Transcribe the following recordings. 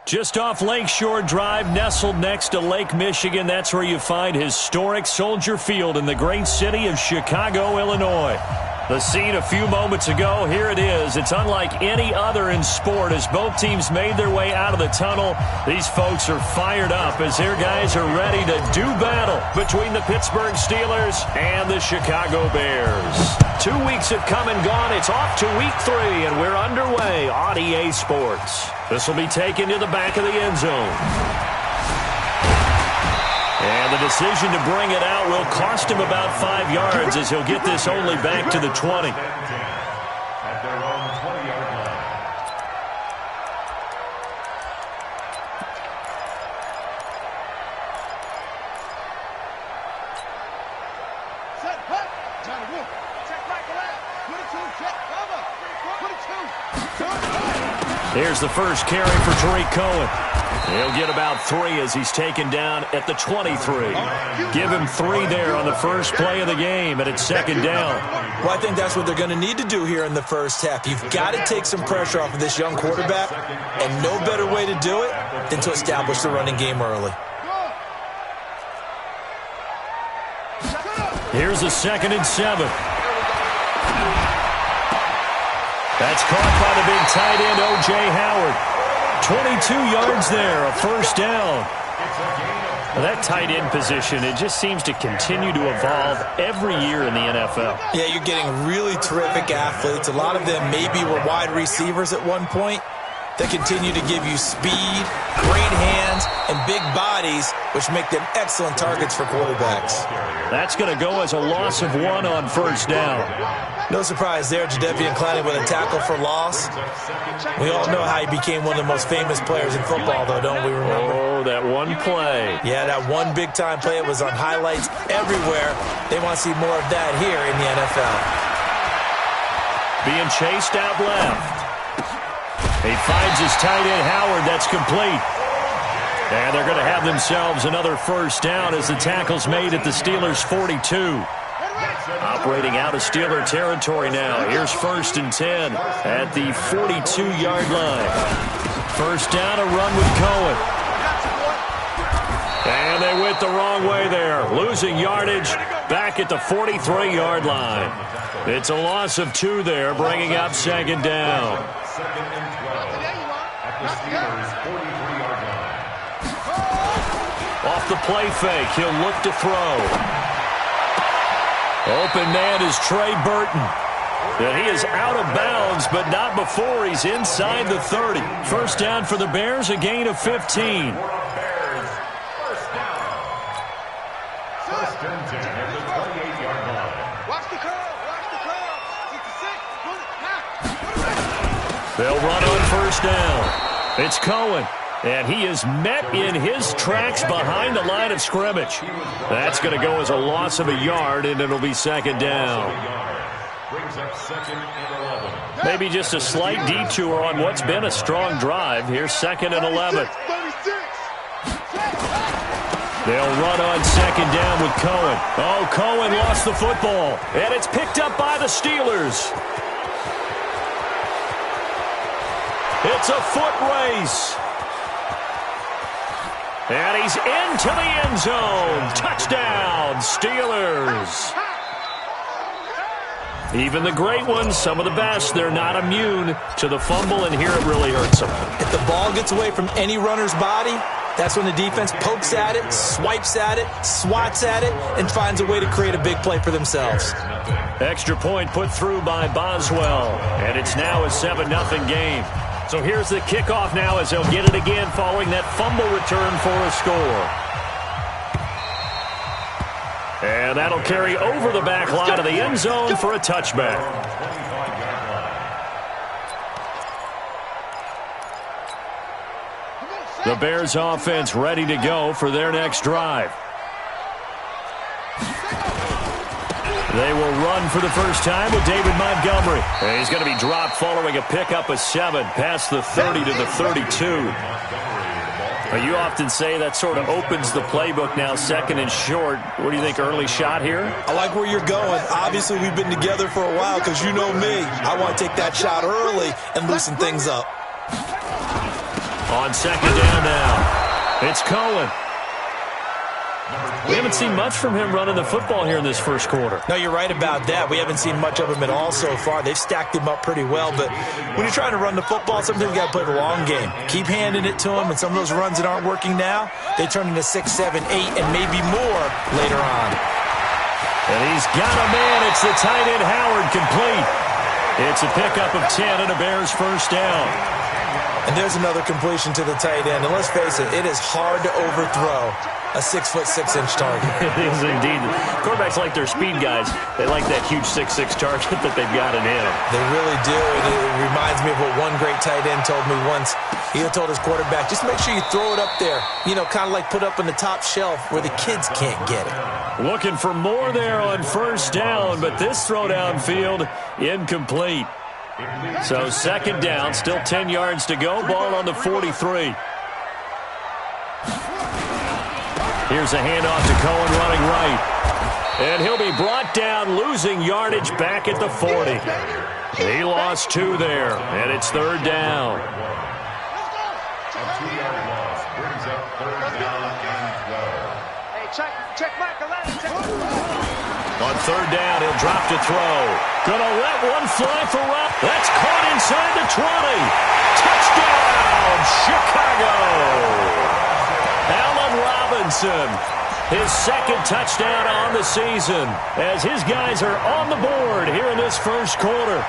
Just off Lakeshore Drive, nestled next to Lake Michigan, that's where you find historic Soldier Field in the great city of Chicago, Illinois. The scene a few moments ago, here it is. It's unlike any other in sport as both teams made their way out of the tunnel. These folks are fired up as their guys are ready to do battle between the Pittsburgh Steelers and the Chicago Bears. 2 weeks have come and gone. It's off to week 3, and we're underway on EA Sports. This will be taken to the back of the end zone. And the decision to bring it out will cost him about 5 yards as he'll get this only back to the 20. At their own 20-yard line. Set, hut. Johnny Wolf. Check right to left. 22, check, cover. 22. Here's the first carry for Tariq Cohen. He'll get about 3 as he's taken down at the 23. Give him 3 there on the first play of the game, and it's second down. Well, I think that's what they're going to need to do here in the first half. You've got to take some pressure off of this young quarterback, and no better way to do it than to establish the running game early. Here's a 2nd and 7. That's caught by the big tight end, O.J. Howard. 22 yards there, a first down. Well, that tight end position, it just seems to continue to evolve every year in the NFL. Yeah, you're getting really terrific athletes. A lot of them maybe were wide receivers at one point. They continue to give you speed, great hands, and big bodies, which make them excellent targets for quarterbacks. That's going to go as a loss of 1 on first down. No surprise there, Jadeveon Clowney with a tackle for loss. We all know how he became one of the most famous players in football, though, don't we remember? Oh, that one play. Yeah, that one big-time play. It was on highlights everywhere. They want to see more of that here in the NFL. Being chased out left. He finds his tight end, Howard. That's complete. And they're going to have themselves another first down as the tackle's made at the Steelers' 42. Operating out of Steeler territory now. Here's 1st and 10 at the 42-yard line. First down, a run with Cohen. And they went the wrong way there. Losing yardage back at the 43-yard line. It's a loss of 2 there, bringing up 2nd down. Off the play fake, he'll look to throw. Open man is Trey Burton. And he is out of bounds, but not before he's inside the 30. First down for the Bears, a gain of 15. They'll run on first down. It's Cohen. And he is met in his tracks behind the line of scrimmage. That's going to go as a loss of a yard, and it'll be 2nd down. Maybe just a slight detour on what's been a strong drive. Here's 2nd and 11. They'll run on 2nd down with Cohen. Oh, Cohen lost the football, and it's picked up by the Steelers. It's a foot race. And he's into the end zone. Touchdown, Steelers. Even the great ones, some of the best, they're not immune to the fumble, and here it really hurts them. If the ball gets away from any runner's body, that's when the defense pokes at it, swipes at it, swats at it, and finds a way to create a big play for themselves. Extra point put through by Boswell, and it's now a 7-0 game. So here's the kickoff now as they'll get it again following that fumble return for a score. And that'll carry over the back line of the end zone for a touchback. The Bears offense ready to go for their next drive. They will run for the first time with David Montgomery. And he's going to be dropped following a pickup of 7 past the 30 to the 32. You often say that sort of opens the playbook now, 2nd and short. What do you think, early shot here? I like where you're going. Obviously, we've been together for a while because you know me. I want to take that shot early and loosen things up. On second down now, it's Cohen. We haven't seen much from him running the football here in this first quarter. No, you're right about that. We haven't seen much of him at all so far. They've stacked him up pretty well, but when you're trying to run the football, sometimes you got to play the long game. Keep handing it to him, and some of those runs that aren't working now, they turn into 6, 7, 8, and maybe more later on. And he's got a man. It's the tight end, Howard, complete. It's a pickup of 10 and a Bears first down. And there's another completion to the tight end. And let's face it, it is hard to overthrow a 6'6" target. It is indeed. Quarterbacks like their speed guys. They like that huge 6'6" target that they've got in him. They really do. And it reminds me of what one great tight end told me once. He told his quarterback, just make sure you throw it up there. You know, kind of like put up on the top shelf where the kids can't get it. Looking for more there on first down, but this throw downfield incomplete. So second down, still 10 yards to go. Ball on the 43. Here's a handoff to Cohen running right. And he'll be brought down, losing yardage back at the 40. He lost 2 there, and it's third down. A 2-yard loss brings up third down and 12. Hey, check back 11. Check. On third down, he'll drop to throw. Gonna let one fly for Rob. That's caught inside the 20. Touchdown, Chicago! Allen Robinson, his second touchdown on the season, as his guys are on the board here in this first quarter.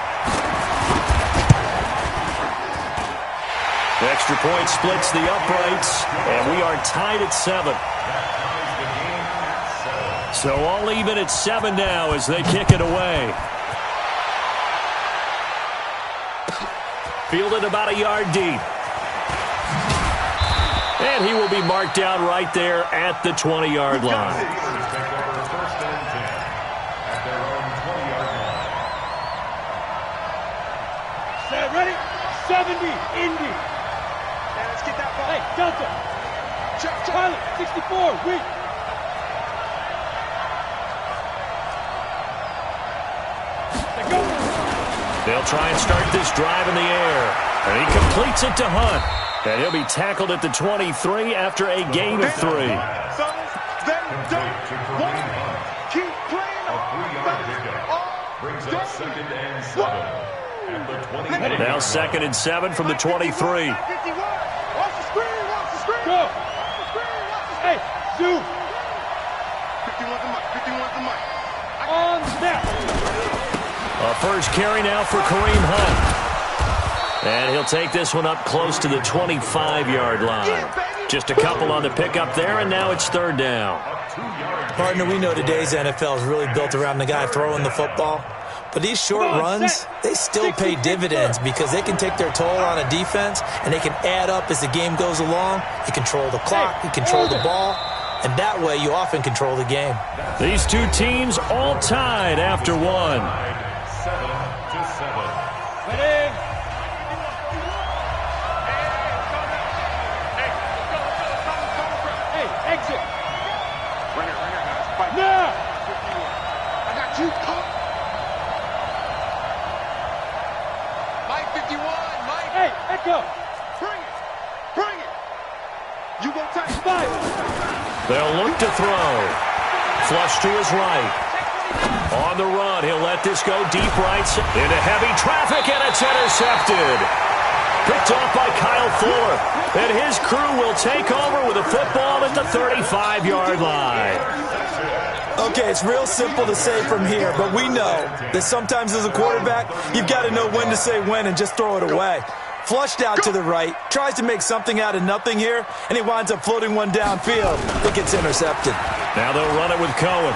Extra point splits the uprights, and we are tied at 7. So all even at 7 now as they kick it away. Fielded about a yard deep. And he will be marked down right there at the 20-yard line. First and 10 at their own 20-yard line. Set, ready? 70, Indy. Now let's get that ball. Hey, Delta. Check. Pilot, 64, weak. They'll try and start this drive in the air. And he completes it to Hunt. And he'll be tackled at the 23 after a gain of 3. They don't want keep playing A 3-yard pickup brings up second and 7 at the 20. Now second and 7 from the 23. 51. Watch the screen. Go. Hey, zoom. 51's the mic. 51's the mic. On snap. A first carry now for Kareem Hunt. And he'll take this one up close to the 25-yard line. Just a couple on the pickup there, and now it's third down. Partner, we know today's NFL is really built around the guy throwing the football. But these short runs, they still pay dividends because they can take their toll on a defense, and they can add up as the game goes along. You control the clock, you control the ball, and that way you often control the game. These two teams all tied after 1. 7-7. Ready? Hey, exit. Now. I got you. Mike 51, Mike. Hey, Echo. Bring it. You go touch 5. They'll look to throw. Flush to his right. On the run, he'll let this go deep right into heavy traffic, and it's intercepted. Picked off by Kyle Fuller. And his crew will take over with a football at the 35-yard line. Okay, it's real simple to say from here, but we know that sometimes as a quarterback, you've got to know when to say when and just throw it away. Flushed out to the right, tries to make something out of nothing here, and he winds up floating one downfield. It gets intercepted. Now they'll run it with Cohen.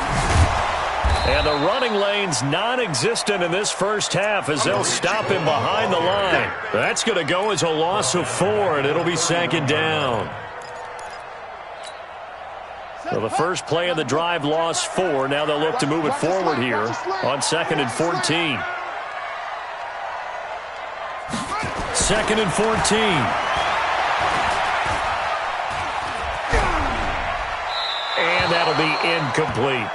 And the running lane's non-existent in this first half as they'll stop him behind the line. That's going to go as a loss of 4, and it'll be second down. So the first play of the drive lost 4. Now they'll look to move it forward here on second and 14. Second and 14. And that'll be incomplete.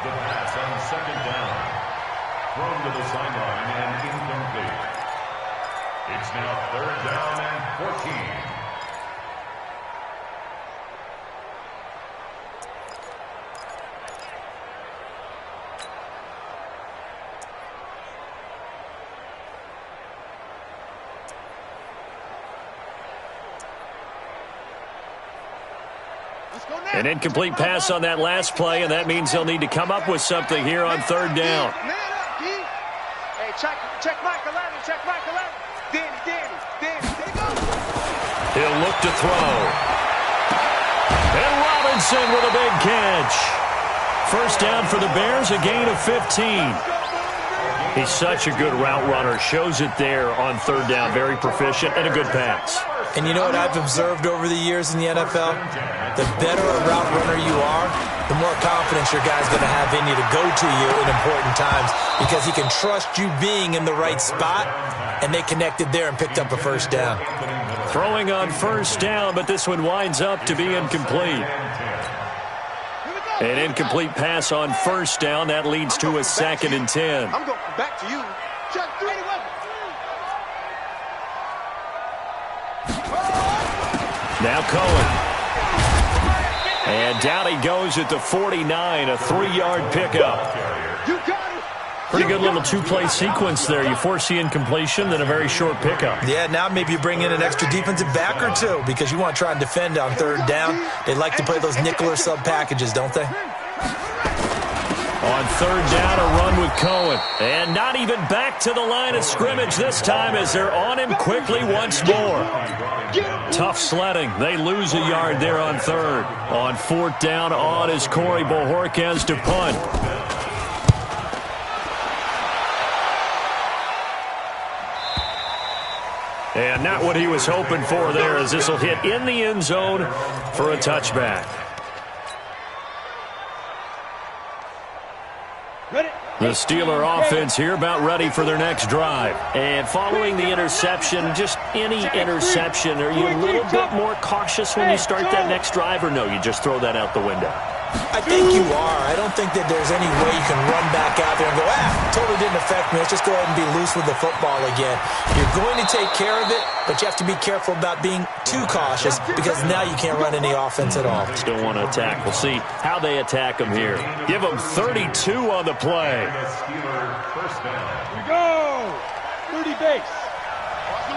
The pass on second down. Thrown to the sideline and incomplete. It's now third down and 14. An incomplete pass on that last play, and that means they'll need to come up with something here on third down. Hey, check Michael Allen, check Michael Allen. Danny. He'll look to throw. And Robinson with a big catch. First down for the Bears, a gain of 15. He's such a good route runner. Shows it there on third down. Very proficient and a good pass. And you know what I've observed over the years in the NFL? The better a route runner you are, the more confidence your guy's going to have in you to go to you in important times because he can trust you being in the right spot, and they connected there and picked up a first down. Throwing on first down, but this one winds up to be incomplete. An incomplete pass on first down. That leads to a 2nd and 10. I'm going back to you. Check 3. Now Cohen. And down he goes at the 49, a 3-yard pickup. You got it. Pretty good little two-play sequence there. You force the incompletion, then a very short pickup. Yeah, now maybe you bring in an extra defensive back or two because you want to try and defend on third down. They like to play those nickel or sub packages, don't they? On third down, a run with Cohen. And not even back to the line of scrimmage this time as they're on him quickly once more. Tough sledding. They lose a yard there on third. On fourth down, on is Corey Bojorquez to punt. And not what he was hoping for there, as this will hit in the end zone for a touchback. The Steeler offense here about ready for their next drive. And following the interception, just any interception, are you a little bit more cautious when you start that next drive, or no, you just throw that out the window? I think you are. I don't think that there's any way you can run back out there and go, totally didn't affect me. Let's just go ahead and be loose with the football again. You're going to take care of it, but you have to be careful about being too cautious because now you can't run any offense at all. Still want to attack. We'll see how they attack them here. Give them 32 on the play. We go. 30 base. Watch the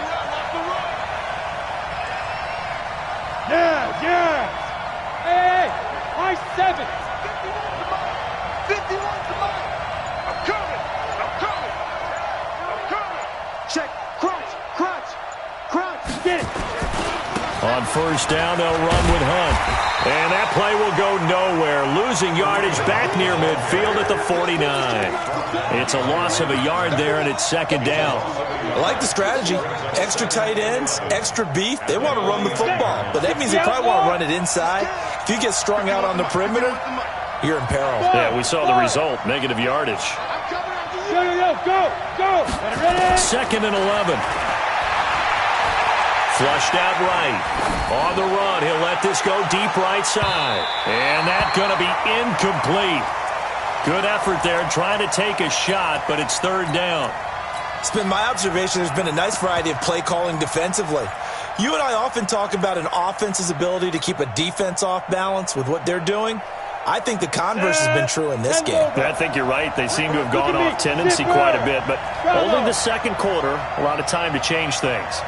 run. Yeah. Hey. High 7. 51 to mine. I'm coming. Check. Crunch. Get it. On first down, they'll run with Hunt. And that play will go nowhere. Losing yardage back near midfield at the 49. It's a loss of a yard there, and it's 2nd down. I like the strategy. Extra tight ends, extra beef. They want to run the football, but that means they probably want to run it inside. If you get strung out on the perimeter, you're in peril. Yeah, we saw the result, negative yardage. Go. Ready? 2nd and 11. Flushed out right. On the run, he'll let this go deep right side. And that's going to be incomplete. Good effort there, trying to take a shot, but it's 3rd down. It's been my observation there's been a nice variety of play calling defensively. You and I often talk about an offense's ability to keep a defense off balance with what they're doing. I think the converse has been true in this game. I think you're right. They seem to have gone off tendency quite a bit, but only the second quarter, a lot of time to change things.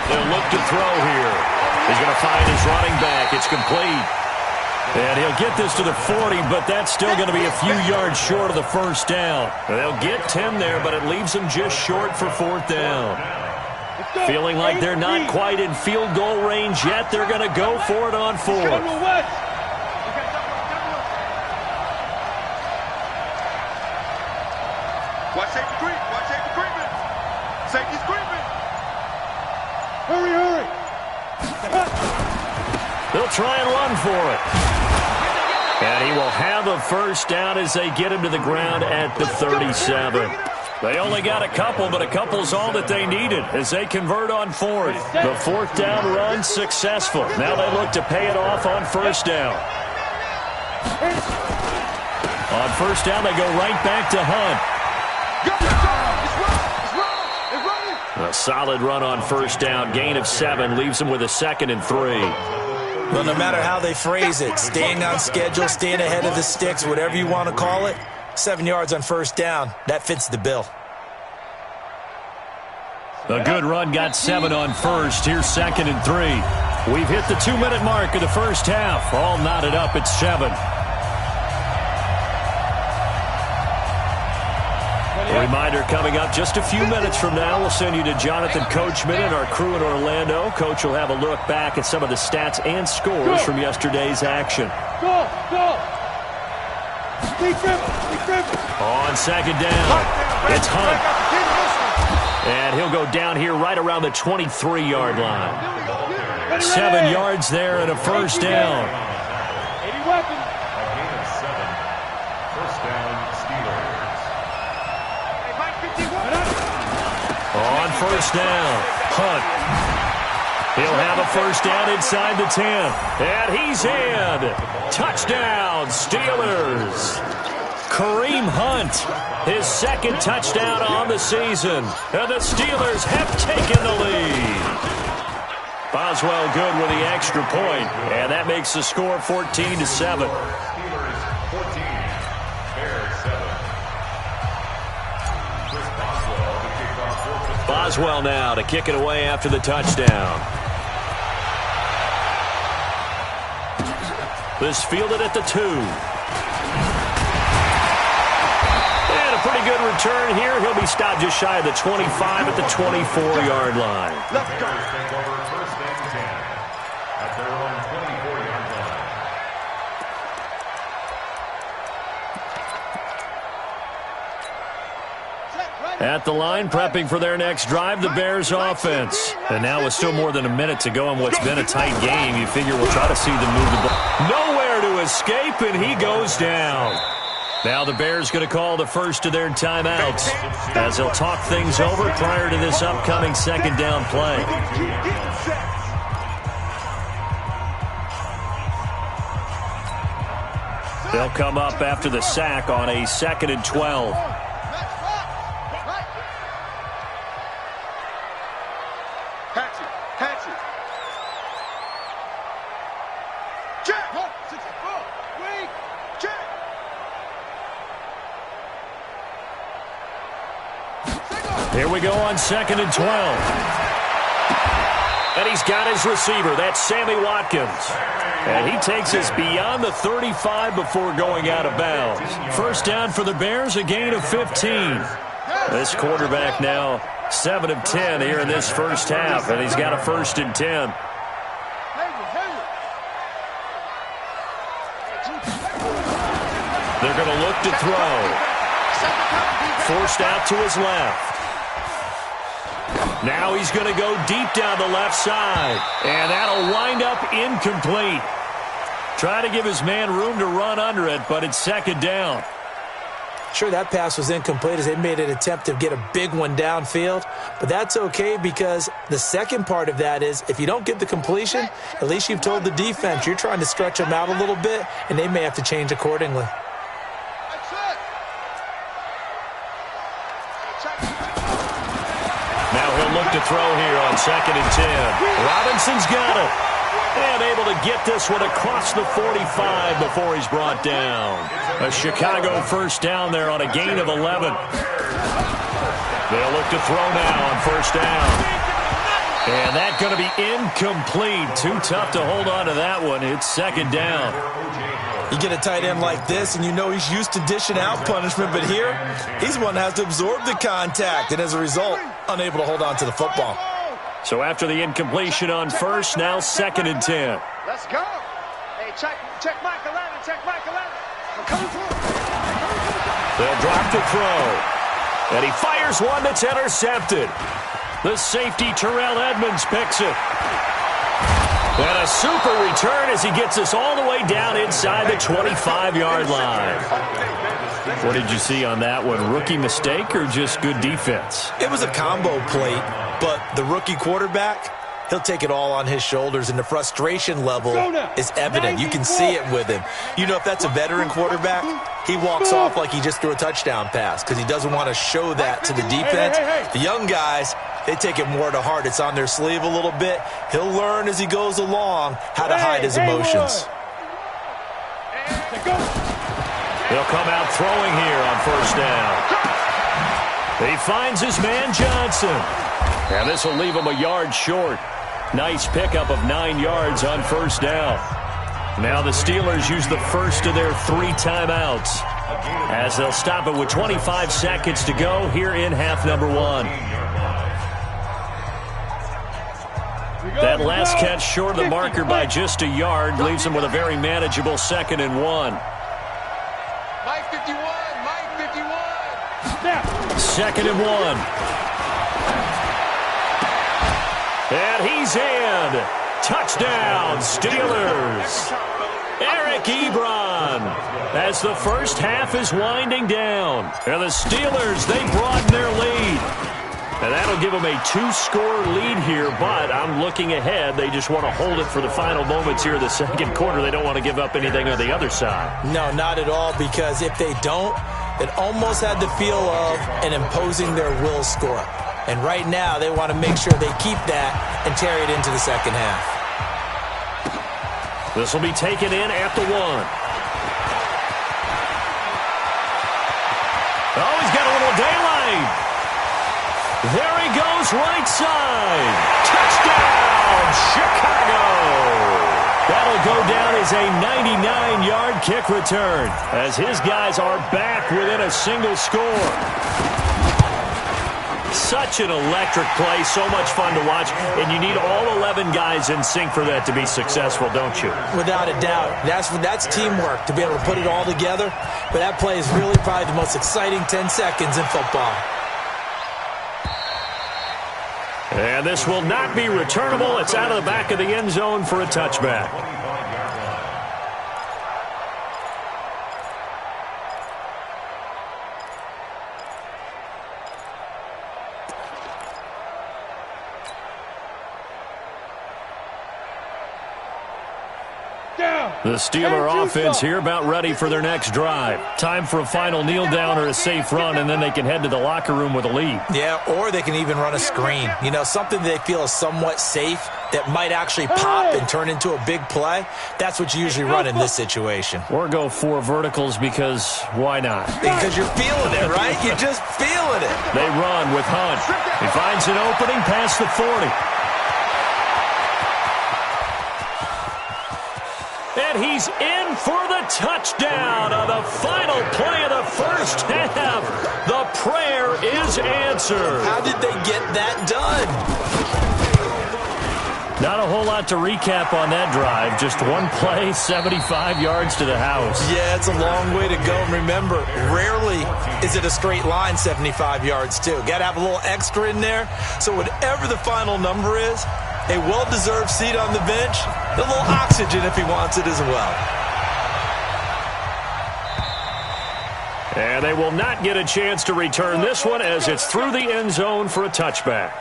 They'll look to throw here. He's going to find his running back. It's complete. And he'll get this to the 40, but that's still going to be a few yards short of the first down. They'll get 10 there, but it leaves them just short for 4th down. Feeling like they're not quite in field goal range yet. They're going to go for it on 4th. Watch safety creeping. Safety's creeping. Hurry. They'll try and run for it. And he will have a first down as they get him to the ground at the 37. They only got a couple, but a couple's all that they needed as they convert on 4th. The 4th down run successful. Now they look to pay it off on first down. On first down, they go right back to Hunt. A solid run on first down. Gain of 7 leaves them with a 2nd and 3. Well, no matter how they phrase it, staying on schedule, staying ahead of the sticks, whatever you want to call it, 7 yards on first down. That fits the bill. A good run got 7 on first. Here's 2nd and 3. We've hit the 2-minute mark of the first half. All knotted up at 7. A reminder coming up just a few minutes from now. We'll send you to Jonathan Coachman and our crew in Orlando. Coach will have a look back at some of the stats and scores from yesterday's action. Go! On 2nd down, it's Hunt. And he'll go down here right around the 23-yard line. 7 yards there and a first down. A gain of 7. First down, Steelers. On first down, Hunt. He'll have a first down inside the 10. And he's in. Touchdown, Steelers. Kareem Hunt, his 2nd touchdown on the season. And the Steelers have taken the lead. Boswell good with the extra point. And that makes the score 14-7. Steelers 14, Bears 7. Chris Boswell to kick off for Boswell now to kick it away after the touchdown. This fielded at the 2. And a pretty good return here. He'll be stopped just shy of the 25 at the 24-yard line. Let's go. Take over first and 10 at their own 24-yard line. At the line, prepping for their next drive, the Bears offense. And now with still more than a minute to go in what's been a tight game, you figure we'll try to see them move the ball. Nowhere to escape, and he goes down. Now the Bears going to call the first of their timeouts as they'll talk things over prior to this upcoming 2nd down play. They'll come up after the sack on a 2nd and 12. Here we go on 2nd and 12. And he's got his receiver. That's Sammy Watkins. And he takes us beyond the 35 before going out of bounds. First down for the Bears, a gain of 15. This quarterback now 7 of 10 here in this first half, and he's got a 1st and 10. They're going to look to throw. Forced out to his left. Now he's going to go deep down the left side. And that'll wind up incomplete. Try to give his man room to run under it, but it's 2nd down. Sure, that pass was incomplete as they made an attempt to get a big one downfield. But that's okay because the second part of that is if you don't get the completion, at least you've told the defense you're trying to stretch them out a little bit, and they may have to change accordingly. Now he'll look to throw here on 2nd and 10. Robinson's got it. And able to get this one across the 45 before he's brought down. A Chicago first down there on a gain of 11. They'll look to throw now on first down. And that's going to be incomplete. Too tough to hold on to that one. It's 2nd down. You get a tight end like this, and you know he's used to dishing out punishment, but here, he's one that has to absorb the contact, and as a result, unable to hold on to the football. So after the incompletion on first, now 2nd and 10. Let's go. Hey, check Mike 11, check Mike 11. I'm coming for him. They'll drop to throw. And he fires one that's intercepted. The safety, Terrell Edmonds, picks it. And a super return as he gets us all the way down inside the 25-yard line. What did you see on that one? Rookie mistake or just good defense? It was a combo plate, but the rookie quarterback, he'll take it all on his shoulders, and the frustration level is evident. You can see it with him. You know, if that's a veteran quarterback, he walks off like he just threw a touchdown pass because he doesn't want to show that to the defense. The young guys, they take it more to heart. It's on their sleeve a little bit. He'll learn as he goes along how to hide his emotions. He'll come out throwing here on first down. He finds his man Johnson. And this will leave him a yard short. Nice pickup of 9 yards on first down. Now the Steelers use the first of their 3 timeouts, as they'll stop it with 25 seconds to go here in half number 1. That last catch short of the marker by just a yard leaves him with a very manageable 2nd and 1. Mike 51, Mike 51. 2nd and 1. And he's in. Touchdown, Steelers. Eric Ebron, as the first half is winding down. And the Steelers, they broaden their lead. And that'll give them a 2-score lead here, but I'm looking ahead. They just want to hold it for the final moments here in the second quarter. They don't want to give up anything on the other side. No, not at all, because if they don't, it almost had the feel of an imposing their will score. And right now, they want to make sure they keep that and carry it into the second half. This will be taken in at the 1. Oh, he's got a little daylight. There he goes, right side. Touchdown, Chicago. That'll go down as a 99-yard kick return, as his guys are back within a single score. Such an electric play, so much fun to watch, and you need all 11 guys in sync for that to be successful, don't you? Without a doubt. That's teamwork, to be able to put it all together. But that play is really probably the most exciting 10 seconds in football. And this will not be returnable. It's out of the back of the end zone for a touchback. The Steeler offense here about ready for their next drive. Time for a final kneel down or a safe run, and then they can head to the locker room with a lead. Yeah, or they can even run a screen. You know, something they feel is somewhat safe that might actually pop and turn into a big play. That's what you usually run in this situation. Or go 4 verticals because why not? Because you're feeling it, right? You're just feeling it. They run with Hunt. He finds an opening past the 40. And he's in for the touchdown on the final play of the first half. The prayer is answered. How did they get that done? Not a whole lot to recap on that drive. Just one play, 75 yards to the house. Yeah, it's a long way to go. And remember, rarely is it a straight line 75 yards, too. Got to have a little extra in there. So whatever the final number is, a well-deserved seat on the bench, a little oxygen if he wants it as well. And they will not get a chance to return this one as it's through the end zone for a touchback.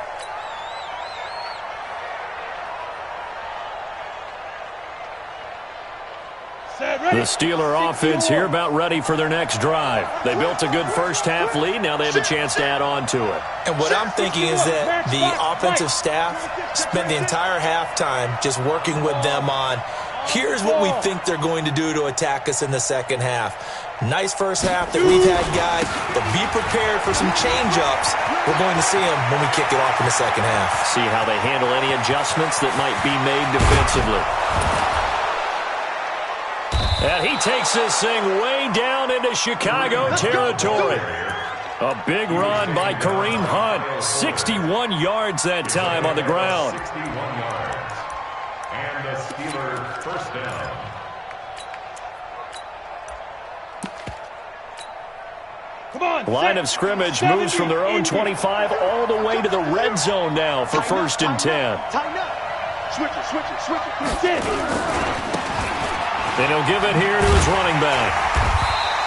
The Steeler offense here about ready for their next drive. They built a good first half lead. Now they have a chance to add on to it. And what I'm thinking is that the offensive staff spent the entire halftime just working with them on, here's what we think they're going to do to attack us in the second half. Nice first half that we've had, guys, but be prepared for some change-ups. We're going to see them when we kick it off in the second half. See how they handle any adjustments that might be made defensively. And he takes this thing way down into Chicago territory. A big run by Kareem Hunt. 61 yards that time on the ground. 61 yards. And the Steelers first down. Come on. Line of scrimmage moves from their own 25 all the way to the red zone now for 1st and 10. Tighten up. Switch it. And he'll give it here to his running back.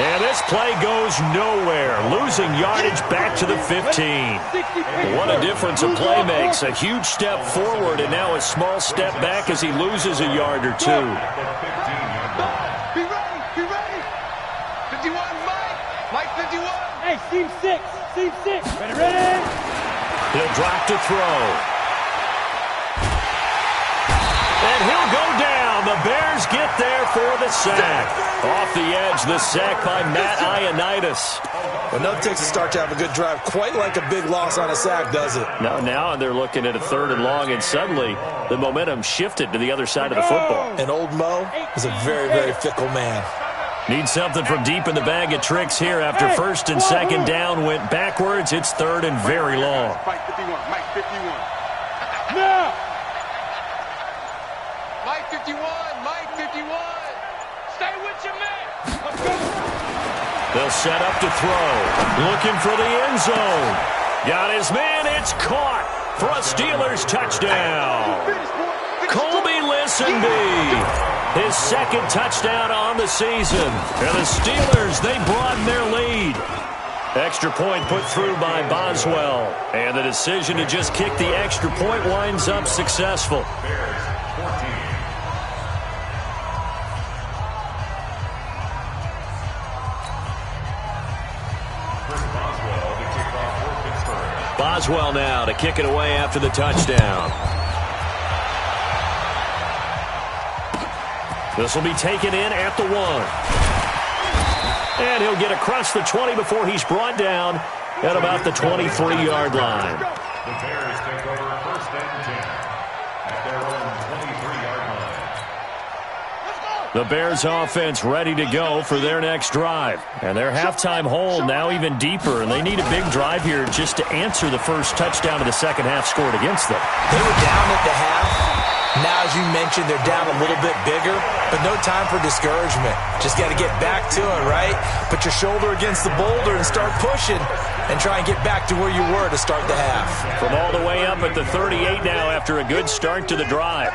And this play goes nowhere. Losing yardage back to the 15. What a difference a play makes. A huge step forward and now a small step back as he loses a yard or 2. Be ready. 51, Mike 51. Hey, seam 6. Ready. He'll drop to throw. And he'll go down. The Bears get there for the sack. Off the edge, the sack by Matt Ioannidis. Well, nothing takes a start to have a good drive quite like a big loss on a sack, does it? Now they're looking at a 3rd and long, and suddenly the momentum shifted to the other side of the football. And old Mo is a very, very fickle man. Need something from deep in the bag of tricks here after 1st and 2nd down went backwards. It's 3rd and very long. Mike 51. Mike 51. Now. Mike 51. Mike 51. Stay with your man. Let's go. They'll set up to throw. Looking for the end zone. Got his man. It's caught for a Steelers touchdown. Colby Listenby. His 2nd touchdown on the season. And the Steelers, they broaden their lead. Extra point put through by Boswell. And the decision to just kick the extra point winds up successful. Boswell now to kick it away after the touchdown. This will be taken in at the 1. And he'll get across the 20 before he's brought down at about the 23-yard line. The Bears take over 1st and 10 at their own 23-yard line. The Bears offense ready to go for their next drive. And their halftime hold now even deeper, and they need a big drive here just to answer the first touchdown of the second half scored against them. They were down at the half. Now, as you mentioned, they're down a little bit bigger, but no time for discouragement. Just got to get back to it, right? Put your shoulder against the boulder and start pushing and try and get back to where you were to start the half. From all the way up at the 38 now after a good start to the drive.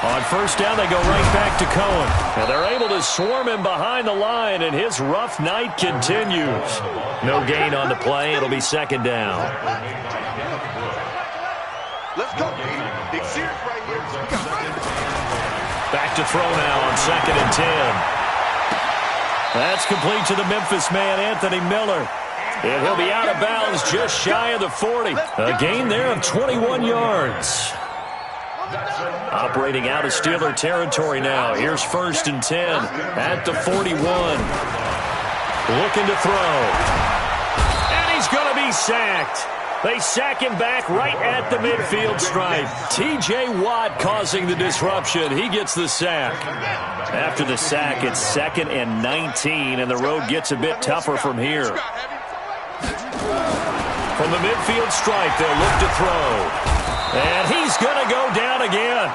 On 1st down, they go right back to Cohen. And they're able to swarm him behind the line, and his rough night continues. No gain on the play. It'll be 2nd down. Let's go. Big series right here. Back to throw now on 2nd and 10. That's complete to the Memphis man, Anthony Miller. And he'll be out of bounds just shy of the 40. A gain there of 21 yards. Operating out of Steeler territory now. Here's 1st and 10 at the 41. Looking to throw. And he's going to be sacked. They sack him back right at the midfield stripe. T.J. Watt causing the disruption. He gets the sack. After the sack, it's 2nd and 19, and the road gets a bit tougher from here. From the midfield stripe, they'll look to throw. And he's going to go down again.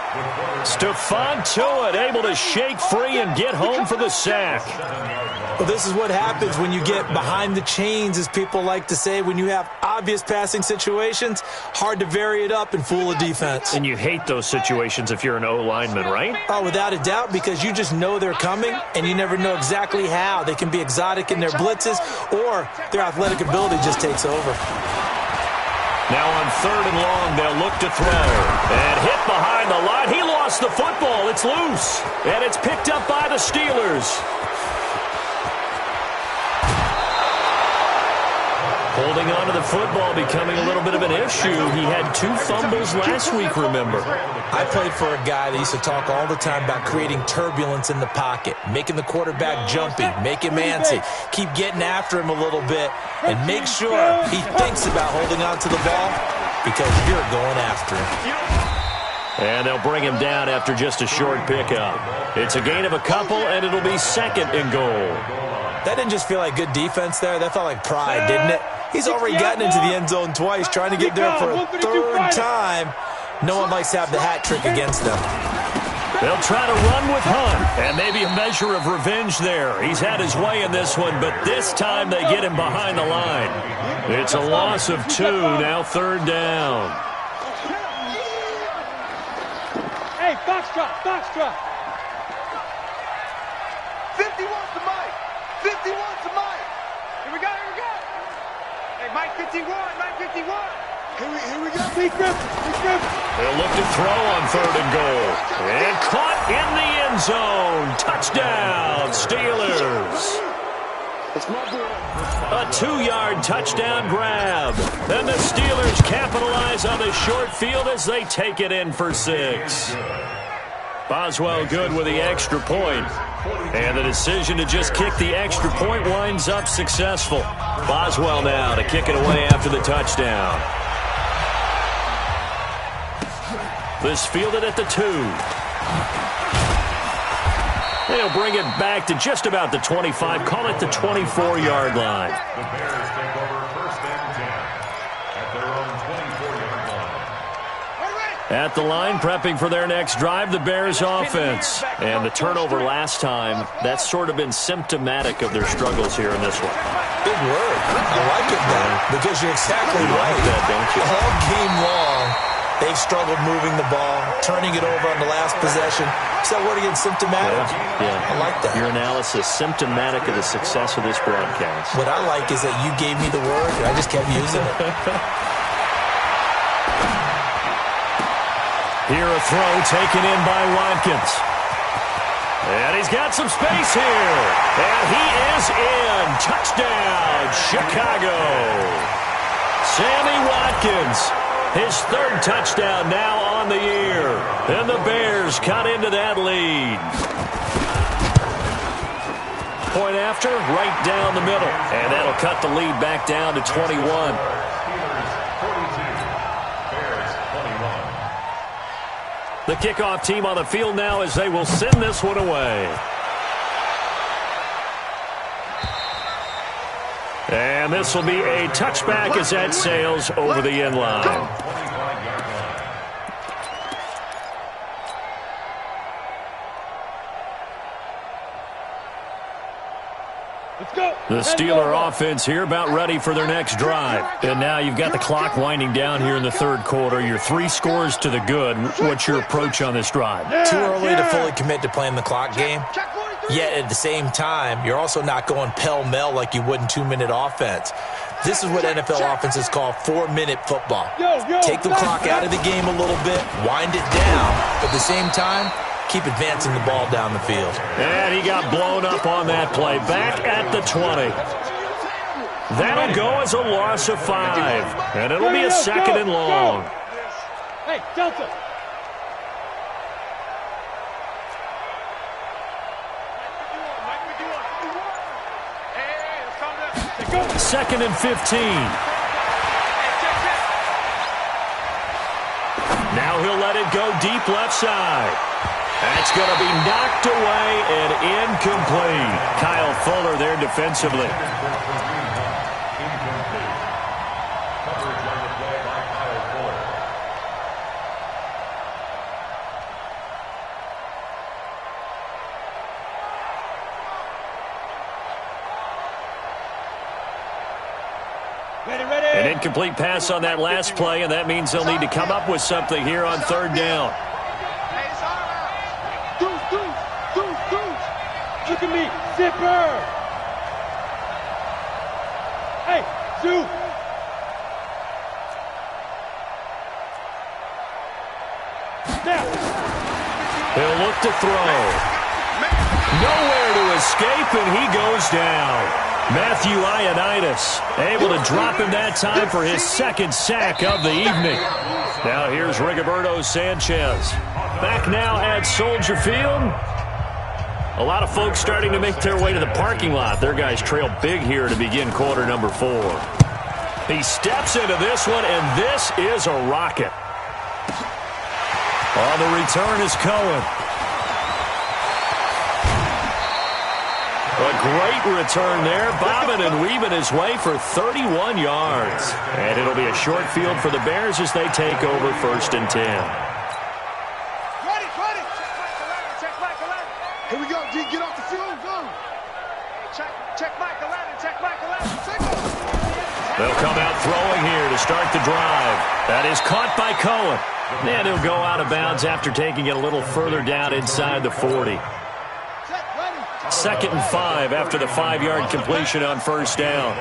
Stephon Tuitt able to shake free and get home for the sack. Well, this is what happens when you get behind the chains, as people like to say. When you have obvious passing situations, hard to vary it up and fool a defense. And you hate those situations if you're an O-lineman, right? Oh, without a doubt, because you just know they're coming, and you never know exactly how. They can be exotic in their blitzes, or their athletic ability just takes over. Now on 3rd and long, they'll look to throw. And hit behind the line. He lost the football. It's loose. And it's picked up by the Steelers. Holding on to the football becoming a little bit of an issue. He had 2 fumbles last week, remember. I played for a guy that used to talk all the time about creating turbulence in the pocket, making the quarterback jumpy, make him antsy, keep getting after him a little bit, and make sure he thinks about holding on to the ball because you're going after him. And they'll bring him down after just a short pickup. It's a gain of a couple, and it'll be 2nd and goal. That didn't just feel like good defense there. That felt like pride, didn't it? He's already gotten into the end zone twice, trying to get there for a 3rd time. No one likes to have the hat trick against them. They'll try to run with Hunt, and maybe a measure of revenge there. He's had his way in this one, but this time they get him behind the line. It's a loss of 2, now 3rd down. Hey, box drop, box drop. 51's the mic. 51's the mic. Here we go, here we go. Hey, Mike 51, Mike 51. Here we go. Big grip, big grip. They'll look to throw on 3rd and goal. And caught in the end zone. Touchdown, Steelers. It's my boy. A 2-yard touchdown grab. Then the Steelers capitalize on the short field as they take it in for 6. Boswell good with the extra point. And the decision to just kick the extra point winds up successful. Boswell now to kick it away after the touchdown. This fielded at the 2. They'll bring it back to just about the 25. Call it the 24-yard line. The Bears take over 1st and 10 at their own 24-yard line. At the line, prepping for their next drive, the Bears offense. And the turnover last time, that's sort of been symptomatic of their struggles here in this one. Big word. I like it, though, because you're exactly right. That, don't you? All game long, they've struggled moving the ball, turning it over on the last possession. Is that word again, symptomatic? Yeah. I like that. Your analysis, symptomatic of the success of this broadcast. What I like is that you gave me the word, and I just kept using it. Here a throw taken in by Watkins. And he's got some space here. And he is in. Touchdown, Chicago. Sammy Watkins. His 3rd touchdown now on the year. And the Bears cut into that lead. Point after, right down the middle. And that'll cut the lead back down to 21. Steelers 42, Bears 21. The kickoff team on the field now as they will send this one away. And this will be a touchback as that sails over the end line. 25-yard line. Let's go. The Steeler offense here about ready for their next drive. And now you've got the clock winding down here in the 3rd quarter. Your 3 scores to the good. What's your approach on this drive? Too early to fully commit to playing the clock game. Yet at the same time, you're also not going pell-mell like you would in 2-minute offense. This is what NFL offenses call 4-minute football. Take the clock out of the game a little bit, wind it down, but at the same time, keep advancing the ball down the field. And he got blown up on that play. Back at the 20. That'll go as a loss of 5. And it'll be a 2nd and long. Hey, Delta. 2nd and 15. Now he'll let it go deep left side. That's going to be knocked away and incomplete. Kyle Fuller there defensively. Coverage on the play by Kyle Fuller. An incomplete pass on that last play, and that means they'll need to come up with something here on 3rd down. Look at me, zipper. Hey, Zoo. Now. He'll look to throw. Nowhere to escape, and he goes down. Matthew Ioannidis able to drop him that time for his 2nd sack of the evening. Now here's Rigoberto Sanchez. Back now at Soldier Field. A lot of folks starting to make their way to the parking lot. Their guys trail big here to begin quarter number 4. He steps into this one, and this is a rocket. On the return is Cohen. A great return there, bobbing and weaving his way for 31 yards. And it'll be a short field for the Bears as they take over 1st and 10. Ready. Check Michael Allen. Here we go, D. Get off the field. Go. Check Michael Allen. They'll come out throwing here to start the drive. That is caught by Cohen. And he'll go out of bounds after taking it a little further down inside the 40. 2nd and 5 after the 5-yard completion on 1st down.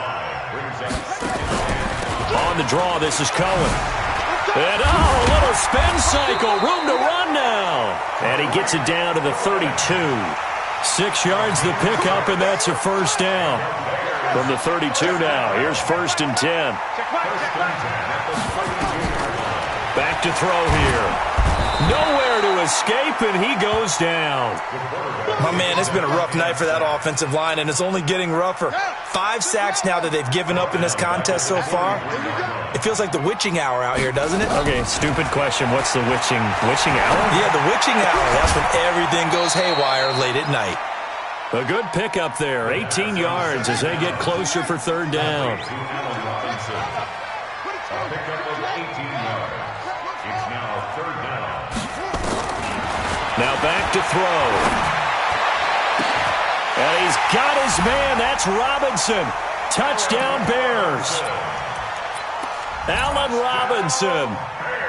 On the draw, this is Cohen. And a little spin cycle, room to run now. And he gets it down to the 32. 6 yards the pickup, and that's a 1st down. From the 32 now, here's 1st and 10. Back to throw here. Nowhere to escape, and he goes down. My man, it's been a rough night for that offensive line, and it's only getting rougher. 5 sacks now that they've given up in this contest so far. It feels like the witching hour out here, doesn't it? Okay, stupid question. What's the witching hour? Yeah, the witching hour. That's when everything goes haywire late at night. A good pickup there. 18 yards as they get closer for third down. A pickup of 18 yards. It's now third down. Now back to throw. And he's got his man. That's Robinson. Touchdown Bears. Allen Robinson.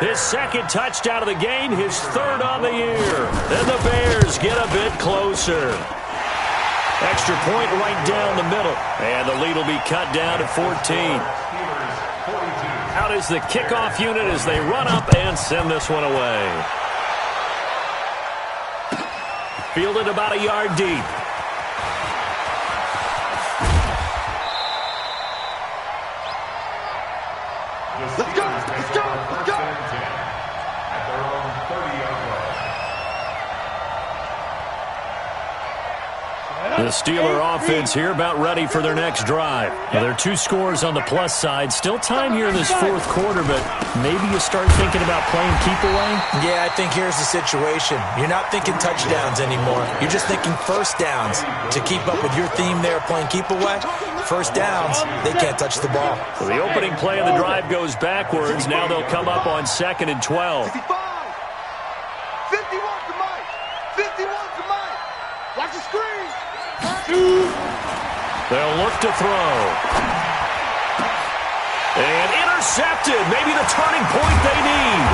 His second touchdown of the game, his third on the year. Then the Bears get a bit closer. Extra point right down the middle. And the lead will be cut down to 14. Out is the kickoff unit as they run up and send this one away. Fielded about a yard deep. Let's go! Let's go! Let's go! At their own 30-yard line. The Steeler offense here about ready for their next drive. Now, there are 2 scores on the plus side. Still time here in this fourth quarter, but maybe you start thinking about playing keep away? Yeah, I think here's the situation. You're not thinking touchdowns anymore. You're just thinking first downs. To keep up with your theme there, playing keep away, first downs, they can't touch the ball. So the opening play of the drive goes backwards. Now they'll come up on 2nd and 12. 55. 51 to Mike. 51 to Mike. Watch the screen. They'll look to throw. And intercepted. Maybe the turning point they need.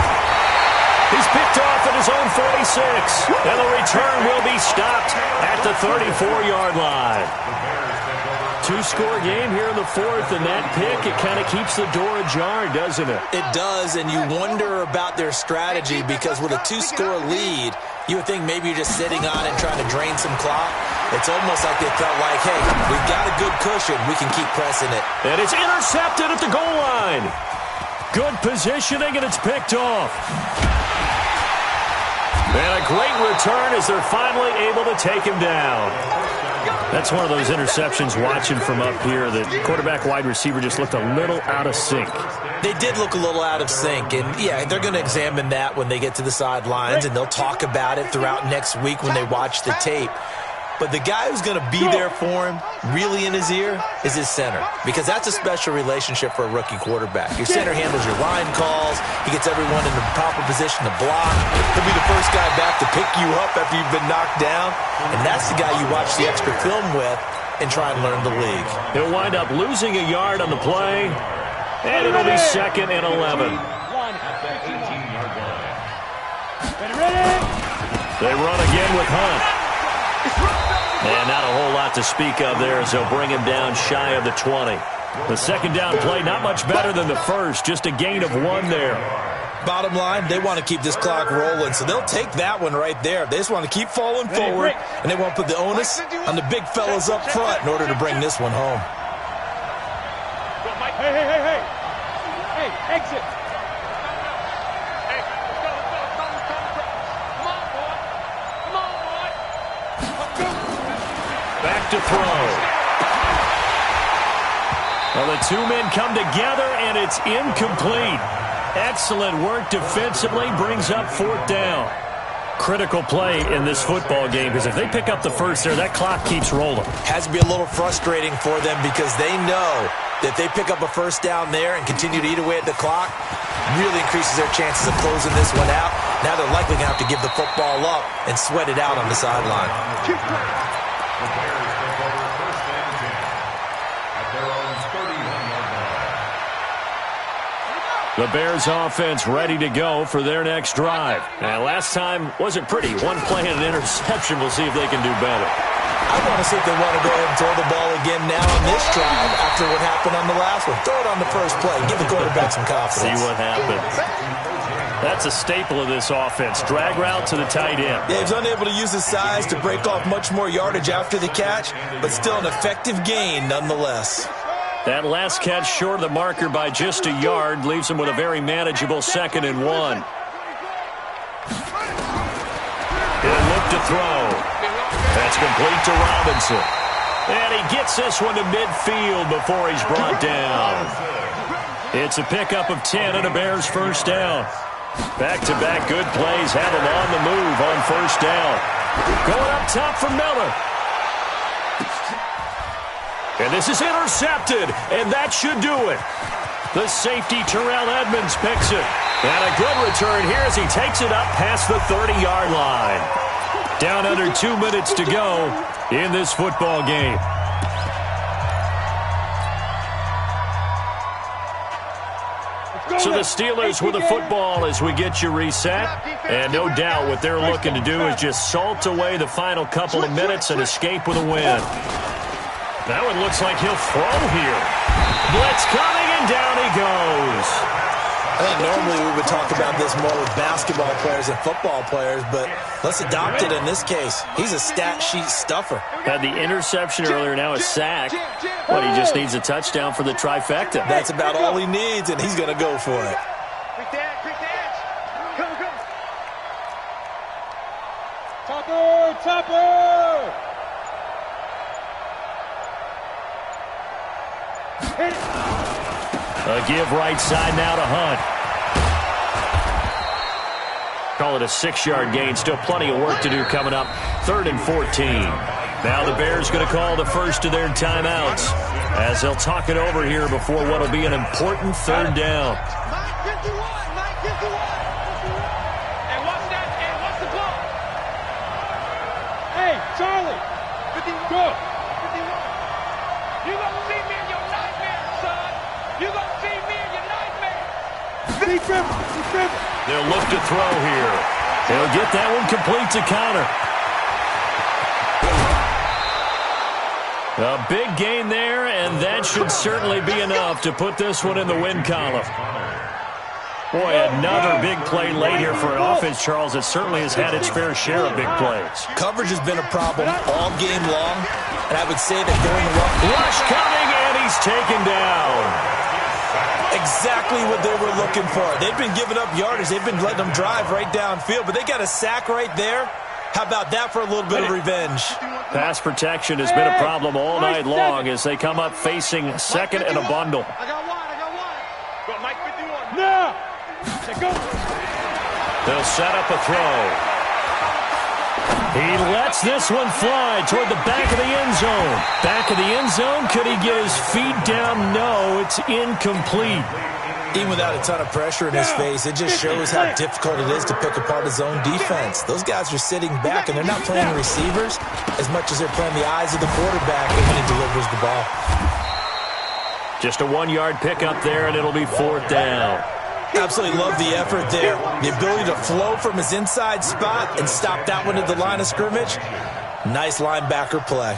He's picked off at his own 46. And the return will be stopped at the 34-yard line. 2-score game here in the fourth, and that pick, it kind of keeps the door ajar, doesn't it? It does, and you wonder about their strategy because with a 2-score lead, you would think maybe you're just sitting on it trying to drain some clock. It's almost like they felt like, hey, we've got a good cushion. We can keep pressing it. And it's intercepted at the goal line. Good positioning, and it's picked off. And a great return as they're finally able to take him down. That's one of those interceptions watching from up here. The quarterback wide receiver just looked a little out of sync. They did look a little out of sync, and yeah, they're going to examine that when they get to the sidelines, and they'll talk about it throughout next week when they watch the tape. But the guy who's going to be there for him, really in his ear, is his center. Because that's a special relationship for a rookie quarterback. Your center handles your line calls. He gets everyone in the proper position to block. He'll be the first guy back to pick you up after you've been knocked down. And that's the guy you watch the extra film with and try and learn the league. He'll wind up losing a yard on the play. And it'll be 2nd and 11. They run again with Hunt. And not a whole lot to speak of there as they'll bring him down shy of the 20. The second down play, not much better than the first, just a gain of 1 there. Bottom line, they want to keep this clock rolling, so they'll take that one right there. They just want to keep falling forward, and they want to put the onus on the big fellas up front in order to bring this one home. Hey, hey, hey, hey. Hey, exit. Back to throw. Well, the 2 men come together, and it's incomplete. Excellent work defensively, brings up 4th down. Critical play in this football game, because if they pick up the first there, that clock keeps rolling. Has to be a little frustrating for them because they know that if they pick up a first down there and continue to eat away at the clock, really increases their chances of closing this one out. Now they're likely going to have to give the football up and sweat it out on the sideline. The Bears take over 1st and 10 at their own 31-yard line. The Bears offense ready to go for their next drive. And last time wasn't pretty. 1 play and an interception. We'll see if they can do better. I want to see if they want to go ahead and throw the ball again now on this drive after what happened on the last one. Throw it on the first play. Give the quarterback some confidence. See what happens. That's a staple of this offense. Drag route to the tight end. Yeah, he's unable to use his size to break off much more yardage after the catch, but still an effective gain nonetheless. That last catch short of the marker by just a yard leaves him with a very manageable 2nd and 1. throw. That's complete to Robinson. And he gets this one to midfield before he's brought down. It's a pickup of 10 and a Bears first down. Back-to-back good plays have him on the move on first down. Going up top for Miller. And this is intercepted, and that should do it. The safety, Terrell Edmonds, picks it. And a good return here as he takes it up past the 30-yard line. Down under 2 minutes to go in this football game. So the Steelers with the football as we get you reset. And no doubt what they're looking to do is just salt away the final couple of minutes and escape with a win. That one looks like he'll throw here. Blitz coming, and down he goes. I think normally we would talk about this more with basketball players and football players, but let's adopt it in this case. He's a stat sheet stuffer. Had the interception earlier, now a sack. But he just needs a touchdown for the trifecta. That's about all he needs, and he's going to go for it. Quick dance. Come. Topper! Hit it. A give right side now to Hunt. Call it a 6-yard gain. Still plenty of work to do coming up. 3rd and 14. Now the Bears going to call the first of their timeouts as they'll talk it over here before what will be an important 3rd down. Mike 51. Hey, what's that? Hey, what's the ball? Hey, Charlie. 51. Go. 51. You gonna see me in your nightmare, son. You gonna see me in your nightmare. Deep river. They'll look to throw here. They'll get that one complete to Connor. A big gain there, and that should certainly be enough to put this one in the win column. Boy, another big play late here for an offense, Charles, that certainly has had its fair share of big plays. Coverage has been a problem all game long, and I would say that during the rush coming, and he's taken down. Exactly what they were looking for. They've been giving up yardage. They've been letting them drive right downfield, but they got a sack right there. How about that for a little bit of revenge? Pass protection has been a problem all night long as they come up facing second and a bundle. I got one. Go, Mike 51. Now. Go. They'll set up a throw. He lets this one fly toward the back of the end zone. Back of the end zone. Could he get his feet down? No, it's incomplete. Even without a ton of pressure in his face, it just shows how difficult it is to pick apart his own defense. Those guys are sitting back, and they're not playing receivers as much as they're playing the eyes of the quarterback when he delivers the ball. Just a 1-yard pickup there, and it'll be 4th down. Absolutely love the effort there. The ability to flow from his inside spot and stop that one at the line of scrimmage. Nice linebacker play.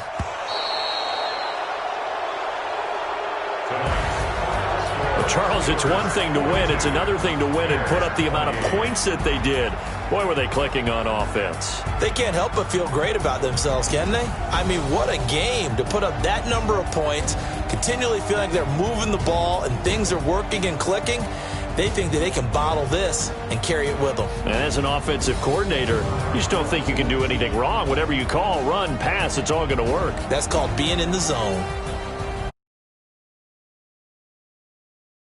Charles, it's one thing to win. It's another thing to win and put up the amount of points that they did. Boy, were they clicking on offense. They can't help but feel great about themselves, can they? I mean, what a game to put up that number of points, continually feeling like they're moving the ball and things are working and clicking. They think that they can bottle this and carry it with them. And as an offensive coordinator, you just don't think you can do anything wrong. Whatever you call, run, pass, it's all going to work. That's called being in the zone.